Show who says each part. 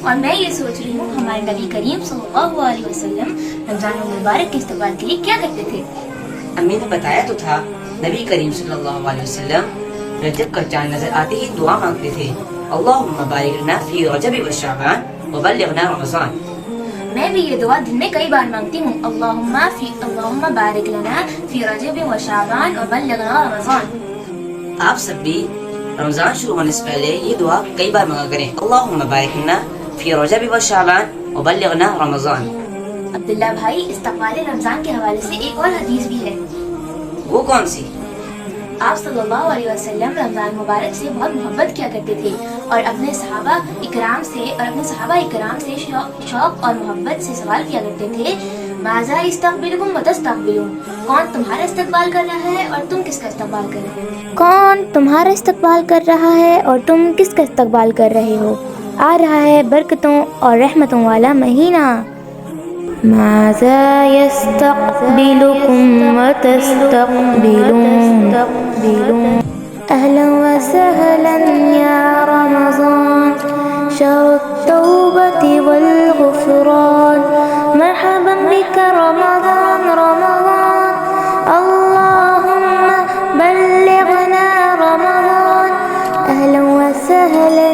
Speaker 1: اور میں یہ سوچ رہی ہوں ہمارے نبی کریم صلی اللہ علیہ وسلم رمضان المبارک کے استقبال کے لیے کیا کرتے تھے؟
Speaker 2: امی نے بتایا تو تھا، نبی کریم صلی اللہ علیہ وسلم رجب کا چاند نظر آتے ہی دعا مانگتے تھے، اللہم بارک لنا فی رجب و شعبان وبلغنا رمضان۔
Speaker 1: میں بھی یہ دعا دن میں کئی بار مانگتی ہوں، اللہم بارک لنا فی رجب و شعبان وبلغنا رمضان۔
Speaker 2: آپ سب بھی رمضان شروع ہونے سے پہلے یہ دعا کئی بار مانگا کریں، اللہم بارک لنا فی رجب و شعبان وبلغنا رمضان۔
Speaker 1: عبداللہ بھائی، استقبال رمضان کے حوالے سے ایک اور حدیث بھی ہے۔
Speaker 2: وہ کون سی؟
Speaker 1: آپ صلی اللہ علیہ وسلم رمضان مبارک سے بہت محبت کیا کرتے تھے اور اپنے صحابہ اکرام سے شوق اور محبت سے سوال کیا کرتے تھے، ماذا یستقبلکم وتستقبلون، کون تمہارا استقبال کر رہا ہے اور تم کس کا استقبال کر رہے ہو؟
Speaker 3: کون تمہارا استقبال کر رہا ہے اور تم کس کا استقبال کر رہے ہو؟ آ رہا ہے برکتوں اور رحمتوں والا مہینہ۔ ماذا يستقبلكم وتستقبلون، أهلا وسهلا يا رمضان، شهر التوبة والغفران، مرحبا بك رمضان رمضان، اللهم بلغنا رمضان، أهلا وسهلا